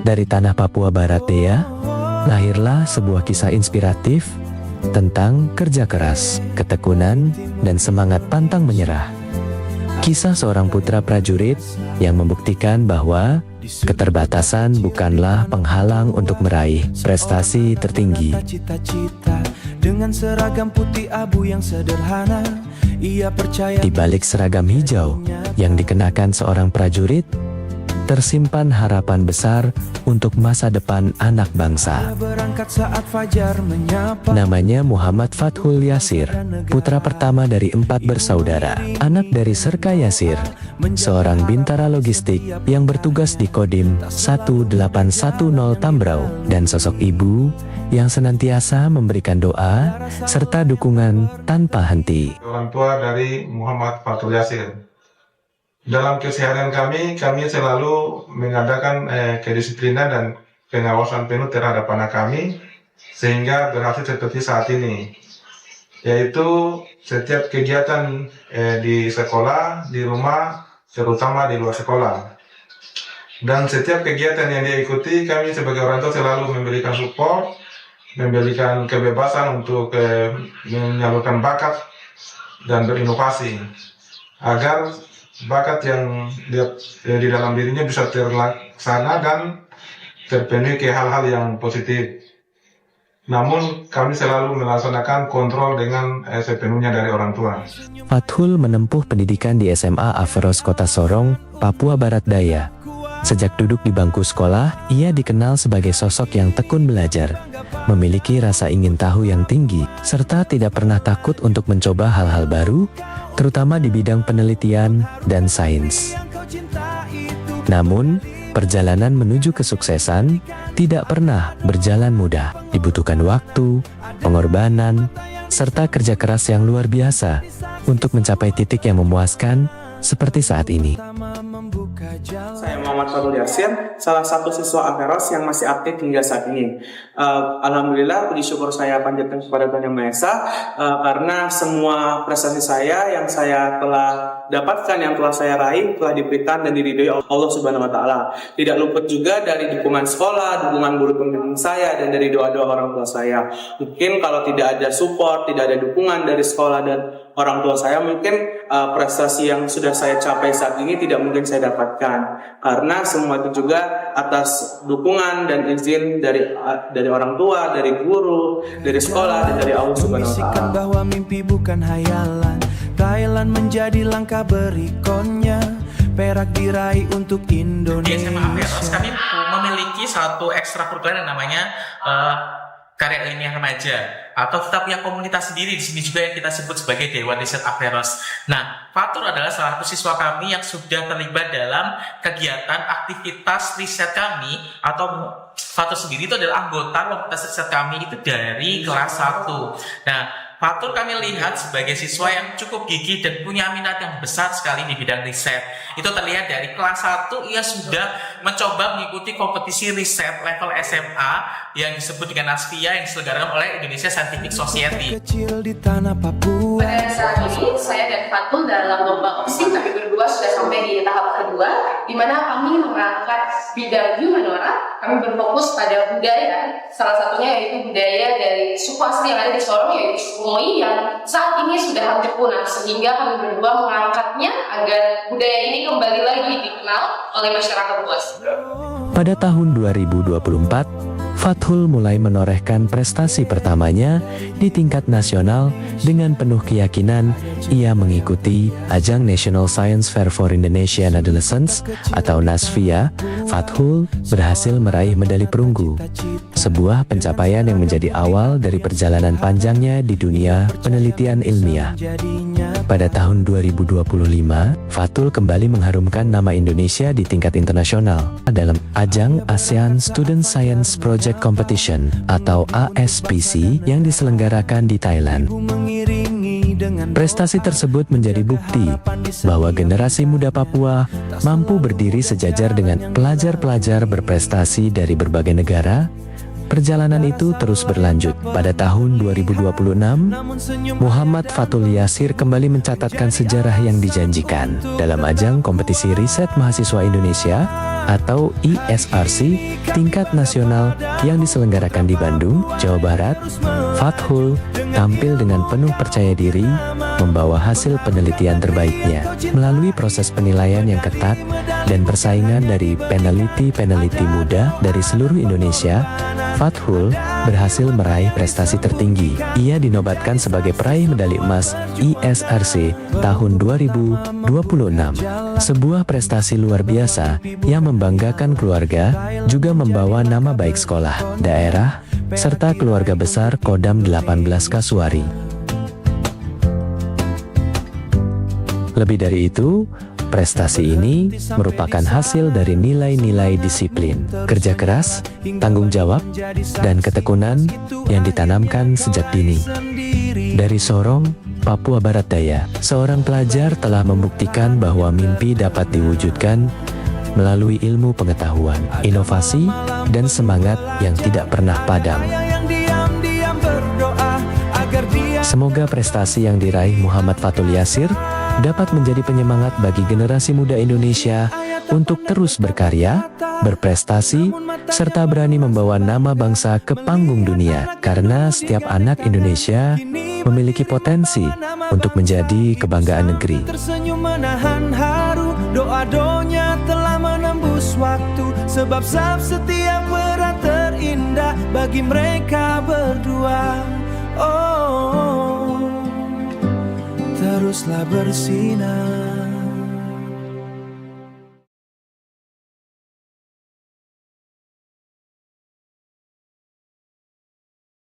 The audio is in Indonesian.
Dari tanah Papua Barat Daya, lahirlah sebuah kisah inspiratif tentang kerja keras, ketekunan, dan semangat pantang menyerah. Kisah seorang putra prajurit yang membuktikan bahwa keterbatasan bukanlah penghalang untuk meraih prestasi tertinggi. Dengan seragam putih abu yang sederhana, ia percaya di balik seragam hijau yang dikenakan seorang prajurit, tersimpan harapan besar untuk masa depan anak bangsa. berangkat saat fajar menyapa. Namanya Muhammad Fathul Yasir, putra pertama dari 4 bersaudara, anak dari Serka Yasir, seorang bintara logistik yang bertugas di Kodim 1810 Tambrau, dan sosok ibu yang senantiasa memberikan doa serta dukungan tanpa henti. Orang tua dari Muhammad Fathul Yasir. Dalam keseharian kami selalu mengadakan kedisiplinan dan pengawasan penuh terhadap anak kami, sehingga berhasil seperti saat ini. Yaitu setiap kegiatan di sekolah, di rumah, terutama di luar sekolah. Dan setiap kegiatan yang dia ikuti, kami sebagai orang tua selalu memberikan support, memberikan kebebasan untuk menyalurkan bakat dan berinovasi, agar bakat yang di dalam dirinya bisa terlaksana dan terpenuhi ke hal-hal yang positif. Namun kami selalu melaksanakan kontrol dengan sepenuhnya dari orang tua. Fathul menempuh pendidikan di SMA Averos Kota Sorong, Papua Barat Daya. Sejak duduk di bangku sekolah, ia dikenal sebagai sosok yang tekun belajar, memiliki rasa ingin tahu yang tinggi, serta tidak pernah takut untuk mencoba hal-hal baru, terutama di bidang penelitian dan sains. Namun, perjalanan menuju kesuksesan tidak pernah berjalan mudah. Dibutuhkan waktu, pengorbanan, serta kerja keras yang luar biasa untuk mencapai titik yang memuaskan seperti saat ini. Saya Muhammad Fathul Yasir, salah satu siswa Averos yang masih aktif hingga saat ini. Alhamdulillah, puji syukur saya panjatkan kepada Tuhan Yang Maha Esa, karena semua prestasi saya yang saya telah dapatkan, yang telah saya raih, telah diberikan dan diridhoi Allah Subhanahu Wa Taala. Tidak luput juga dari dukungan sekolah, dukungan guru pembimbing saya, dan dari doa-doa orang tua saya. Mungkin kalau tidak ada support, tidak ada dukungan dari sekolah dan orang tua saya, mungkin prestasi yang sudah saya capai saat ini tidak mungkin saya dapatkan, karena semua itu juga atas dukungan dan izin dari orang tua, dari guru, dari sekolah, dan dari Allah Subhanahu Wa Taala. Bahwa mimpi bukan hayalan, Thailand menjadi langkah berikutnya, perak diraih untuk Indonesia. Di SMA Averos kami memiliki satu ekstrakurikuler yang namanya karya ilmiah remaja, atau kita punya komunitas sendiri di sini juga yang kita sebut sebagai Dewan Riset Averos. Nah, Fathul adalah salah satu siswa kami yang sudah terlibat dalam kegiatan aktivitas riset kami, atau Fathul sendiri itu adalah anggota komunitas riset kami itu dari kelas 1. Nah, Fathul kami lihat sebagai siswa yang cukup gigih dan punya minat yang besar sekali di bidang riset. Itu terlihat dari kelas 1 ia sudah mencoba mengikuti kompetisi riset level SMA yang disebut dengan NASFIA yang diselenggarakan oleh Indonesia Scientific Society. Kecil di tanah Papua. Pada saat ini saya dan Fathul dalam lomba opsi, kami berdua sudah sampai di tahap kedua, di mana kami mengangkat bidang Humanora. Kami berfokus pada budaya, salah satunya yaitu budaya dari suku asli yang ada di Sorong, yaitu suku Moi, yang saat ini sudah hampir punah, sehingga kami berdua mengangkatnya agar budaya ini kembali lagi dikenal oleh masyarakat luas. Pada tahun 2024, Fathul mulai menorehkan prestasi pertamanya di tingkat nasional. Dengan penuh keyakinan, ia mengikuti ajang National Science Fair for Indonesian Adolescents atau NASFIA. Fathul berhasil meraih medali perunggu, sebuah pencapaian yang menjadi awal dari perjalanan panjangnya di dunia penelitian ilmiah. Pada tahun 2025, Fathul kembali mengharumkan nama Indonesia di tingkat internasional dalam ajang ASEAN Student Science Project Competition atau ASPC yang diselenggarakan di Thailand. Prestasi tersebut menjadi bukti bahwa generasi muda Papua mampu berdiri sejajar dengan pelajar-pelajar berprestasi dari berbagai negara, Perjalanan itu terus berlanjut. Pada tahun 2026, Muhammad Fathul Yasir kembali mencatatkan sejarah yang dijanjikan dalam ajang kompetisi riset mahasiswa Indonesia atau ISRC tingkat nasional yang diselenggarakan di Bandung, Jawa Barat. Fathul tampil dengan penuh percaya diri, membawa hasil penelitian terbaiknya. Melalui proses penilaian yang ketat dan persaingan dari peneliti-peneliti muda dari seluruh Indonesia, Fathul berhasil meraih prestasi tertinggi. Ia dinobatkan sebagai peraih medali emas ISRC tahun 2026. Sebuah prestasi luar biasa yang membanggakan keluarga, juga membawa nama baik sekolah, daerah, serta keluarga besar Kodam 18 Kasuari. Lebih dari itu, prestasi ini merupakan hasil dari nilai-nilai disiplin, kerja keras, tanggung jawab, dan ketekunan yang ditanamkan sejak dini. Dari Sorong, Papua Barat Daya, seorang pelajar telah membuktikan bahwa mimpi dapat diwujudkan melalui ilmu pengetahuan, inovasi, dan semangat yang tidak pernah padam. Semoga prestasi yang diraih Muhammad Fathul Yasir dapat menjadi penyemangat bagi generasi muda Indonesia untuk terus berkarya, berprestasi, serta berani membawa nama bangsa ke panggung dunia. Karena setiap anak Indonesia memiliki potensi untuk menjadi kebanggaan negeri. Tersenyum menahan haru, doa-doanya telah menembus waktu. Sebab setiap peran terindah bagi mereka berdua. Oh, teruslah bersinar.